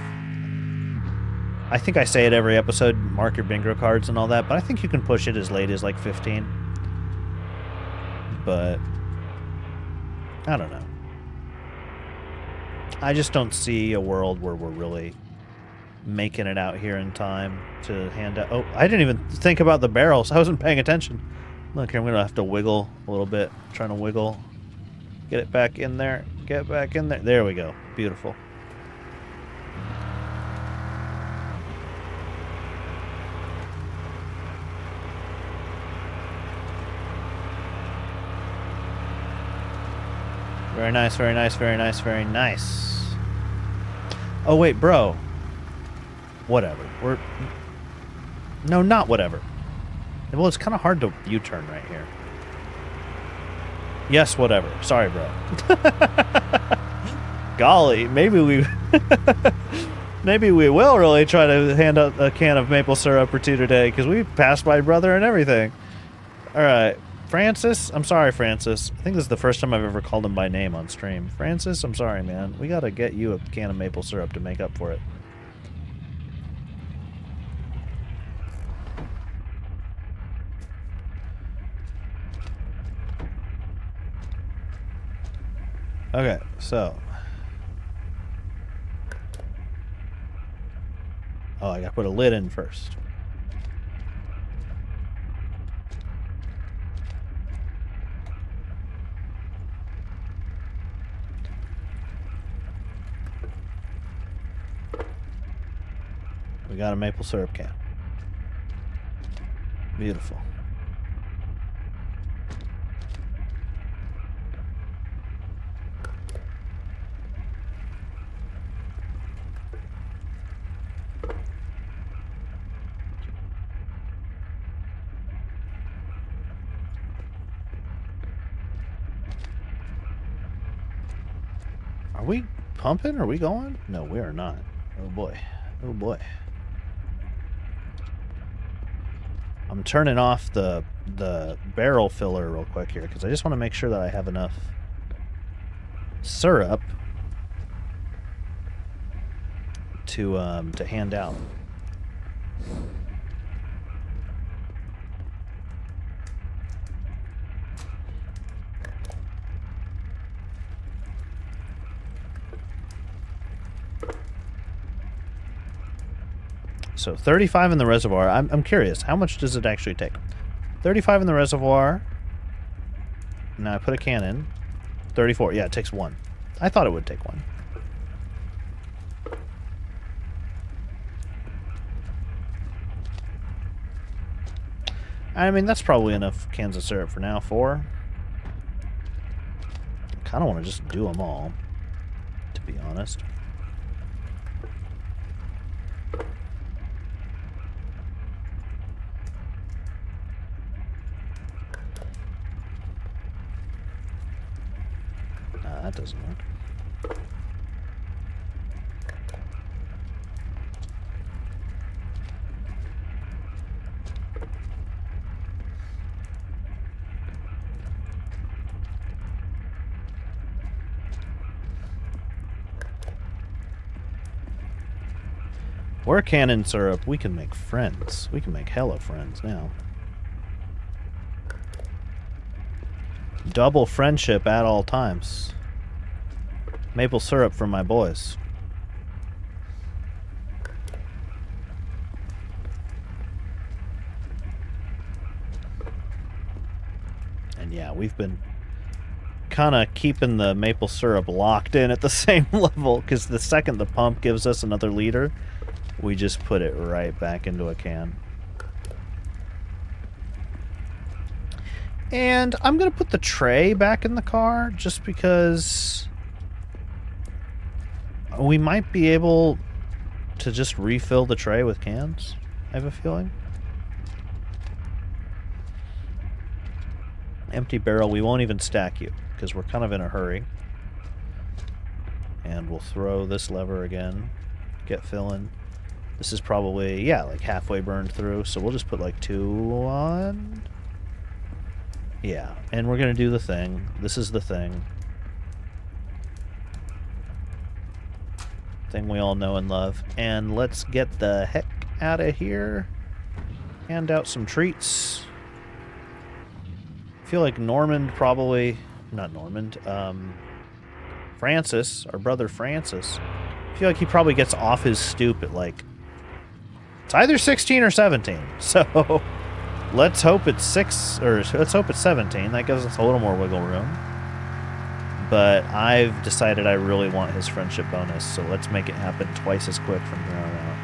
I think I say it every episode, mark your bingo cards and all that, but I think you can push it as late as like 15. But I don't know. I just don't see a world where we're really making it out here in time to hand out. Oh, I didn't even think about the barrels. I wasn't paying attention. Look, I'm gonna have to wiggle a little bit. I'm trying to wiggle. Get it back in there. Get back in there. There we go. Beautiful. Very nice, very nice, very nice, very nice. Oh, wait, bro. Whatever. No, not whatever. Well, it's kind of hard to U-turn right here. Yes, whatever. Sorry, bro. Golly, maybe we... maybe we will really try to hand out a can of maple syrup or 2 today, because we passed my brother and everything. Alright. Francis? I'm sorry, Francis. I think this is the first time I've ever called him by name on stream. Francis, I'm sorry, man. We gotta get you a can of maple syrup to make up for it. Okay, so Oh, I gotta put a lid in first. We got a maple syrup can. Beautiful. Are we pumping? Are we going? No, we are not. Oh boy. Oh boy. I'm turning off the barrel filler real quick here because I just want to make sure that I have enough syrup to hand out. So 35 in the reservoir. I'm curious, how much does it actually take? 35 in the reservoir. Now I put a can in. 34. Yeah, it takes one. I thought it would take one. I mean, that's probably enough cans of syrup for now. 4. I kind of want to just do them all, to be honest. That doesn't work. We're cannon syrup. We can make friends. We can make hella friends now. Double friendship at all times. Maple syrup for my boys. And yeah, we've been kind of keeping the maple syrup locked in at the same level because the second the pump gives us another liter, we just put it right back into a can. And I'm going to put the tray back in the car just because we might be able to just refill the tray with cans, I have a feeling. Empty barrel, we won't even stack you because we're kind of in a hurry. And we'll throw this lever again, get filling. This is probably, yeah, like halfway burned through, so we'll just put like 2 on. Yeah, and we're going to do the thing. This is the thing. Thing we all know and love. And let's get the heck out of here. Hand out some treats. I feel like Normand probably... Not Normand. Francis, our brother Francis. I feel like he probably gets off his stoop at like... It's either 16 or 17. So let's hope it's 6 or let's hope it's 17. That gives us a little more wiggle room. But I've decided I really want his friendship bonus, so let's make it happen twice as quick from here on out.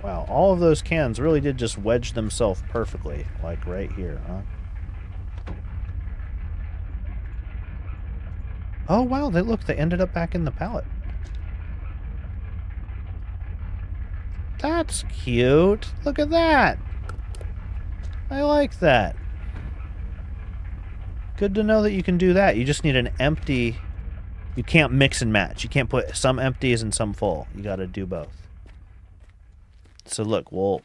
Wow, all of those cans really did just wedge themselves perfectly, like right here, huh? Oh, wow, they ended up back in the pallet. That's cute. Look at that. I like that. Good to know that you can do that. You just need an empty... You can't mix and match. You can't put some empties and some full. You got to do both. So look, we'll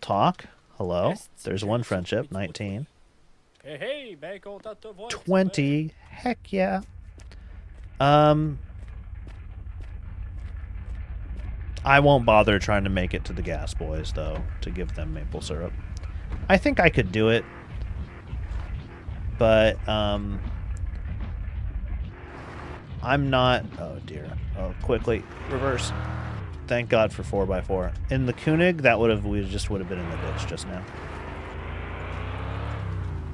talk. Hello. There's one friendship. 19. Hey, hey, ben content de te voir. 20. Heck yeah. I won't bother trying to make it to the gas boys, though, to give them maple syrup. I think I could do it, but I'm not... Oh, dear. Oh, quickly. Reverse. Thank God for 4x4. In the Koenig, we just would have been in the ditch just now.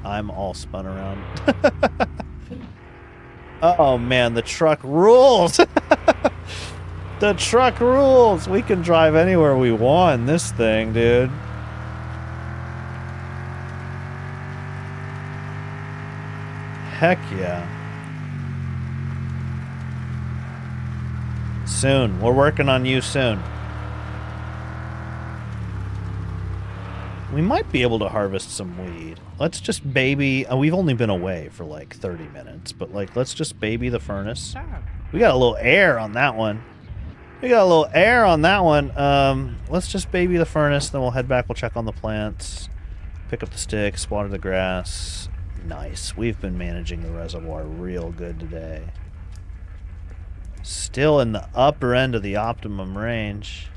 I'm all spun around. Oh, man, the truck rules! The truck rules! We can drive anywhere we want in this thing, dude. Heck yeah. Soon. We're working on you soon. We might be able to harvest some weed. Let's just baby... we've only been away for like 30 minutes, but like, let's just baby the furnace. We got a little air on that one. Let's just baby the furnace, then we'll head back, we'll check on the plants, pick up the sticks, water the grass. Nice. We've been managing the reservoir real good today. Still in the upper end of the optimum range.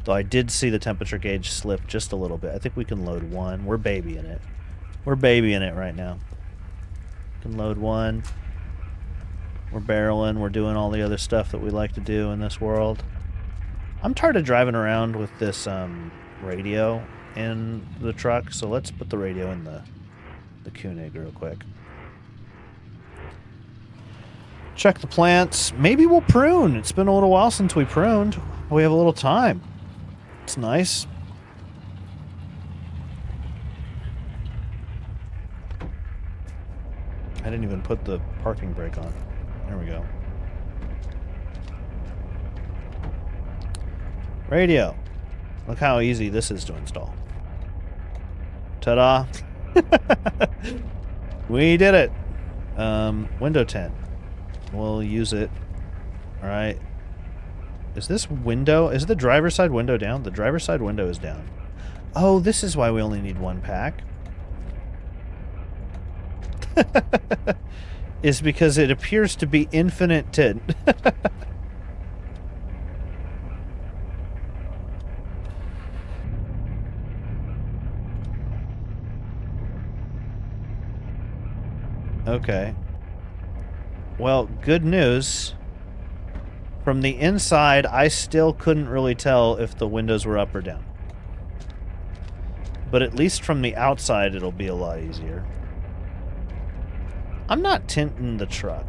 Though I did see the temperature gauge slip just a little bit. I think we can load one. We're babying it. We're babying it right now. Can load one. We're barreling. We're doing all the other stuff that we like to do in this world. I'm tired of driving around with this radio in the truck, so let's put the radio in the Koenig real quick. Check the plants. Maybe we'll prune. It's been a little while since we pruned. We have a little time. It's nice. I didn't even put the parking brake on. There we go. Radio. Look how easy this is to install. Ta-da. We did it. Window tint. We'll use it. Alright. Is this window... Is the driver's side window down? The driver's side window is down. Oh, this is why we only need one pack. Is because it appears to be infinite tint. Okay. Well, good news. From the inside, I still couldn't really tell if the windows were up or down. But at least from the outside, it'll be a lot easier. I'm not tinting the truck.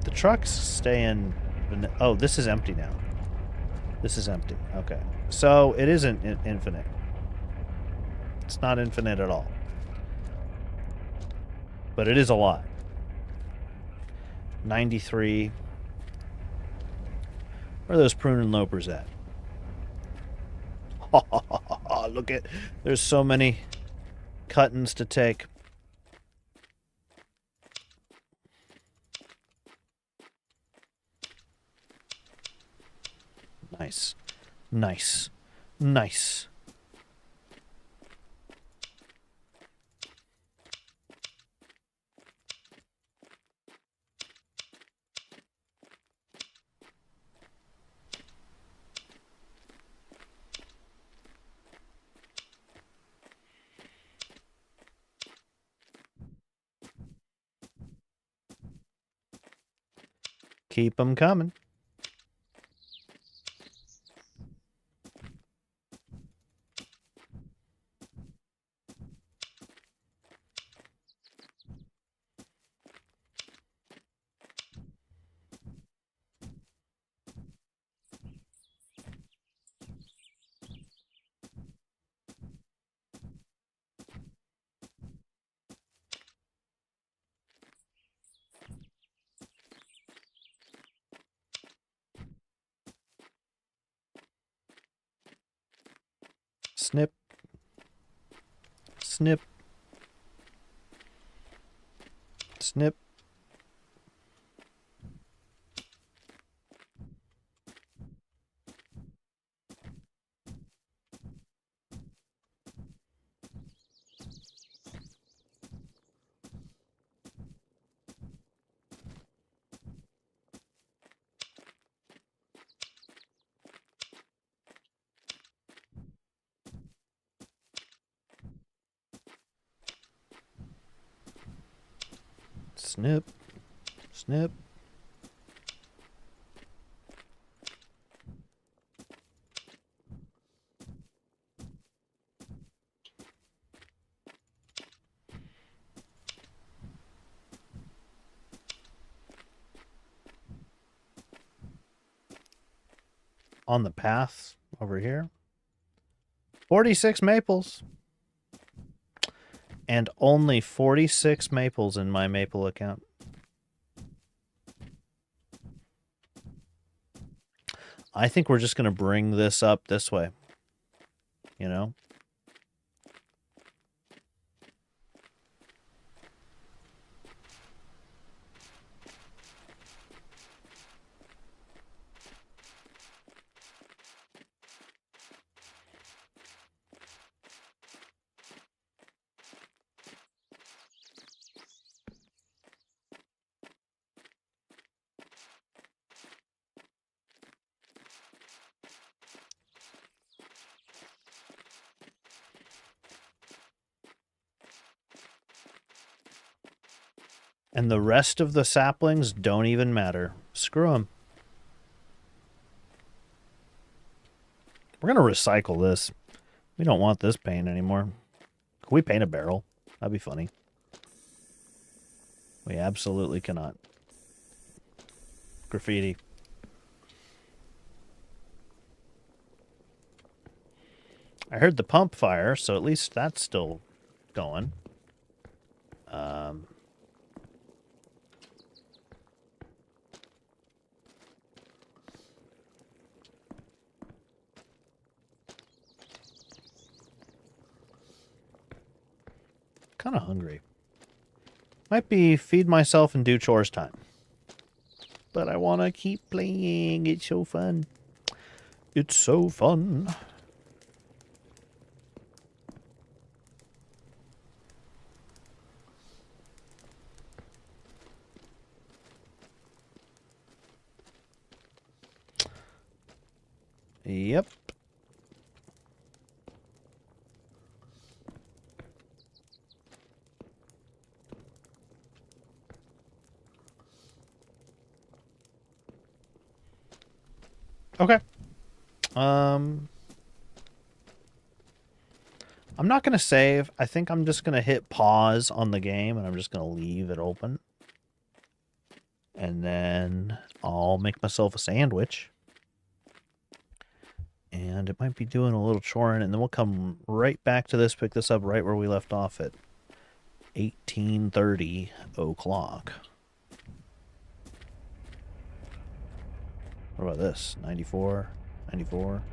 The truck's staying... Oh, this is empty now. This is empty. Okay. So, it isn't infinite. It's not infinite at all. But it is a lot. 93. Where are those prune and lopers at? Look at... There's so many cuttings to take. Nice. Nice. Nice. Keep them coming. Snip. Snip. Snip. Snip. Snip. On the path over here. 46 maples. And only 46 maples in my maple account. I think we're just going to bring this up this way. You know? And the rest of the saplings don't even matter. Screw them. We're going to recycle this. We don't want this paint anymore. Can we paint a barrel? That'd be funny. We absolutely cannot. Graffiti. I heard the pump fire, so at least that's still going. Kind of hungry. Might be feed myself and do chores time. But I want to keep playing. It's so fun. It's so fun. Yep. Okay. I'm not going to save. I think I'm just going to hit pause on the game and I'm just going to leave it open. And then I'll make myself a sandwich. And it might be doing a little choring, and then we'll come right back to this, pick this up right where we left off at 18:30 o'clock. What about this? 94, 94.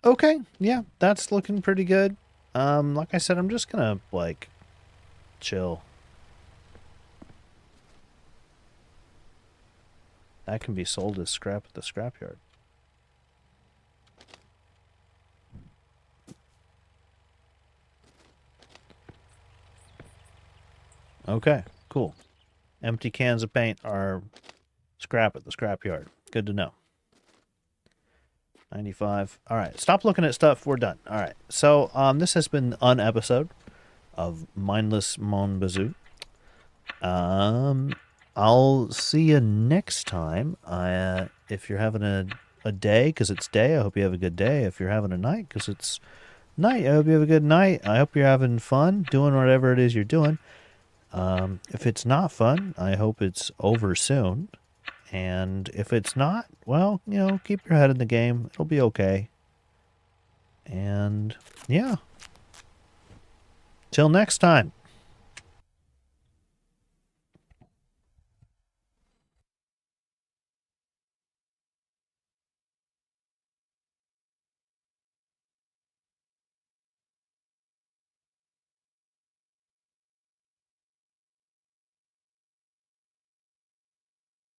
Okay, yeah, that's looking pretty good. Like I said, I'm just gonna, like, chill. That can be sold as scrap at the scrapyard. Okay, cool. Empty cans of paint are scrap at the scrapyard. Good to know. 95. All right, stop looking at stuff. We're done. All right, so this has been an episode of Mindless Mon Bazou. I'll see you next time. If you're having a day, because it's day, I hope you have a good day. If you're having a night, because it's night, I hope you have a good night. I hope you're having fun doing whatever it is you're doing. If it's not fun, I hope it's over soon. And if it's not, well, you know, keep your head in the game. It'll be okay. And, yeah. Till next time.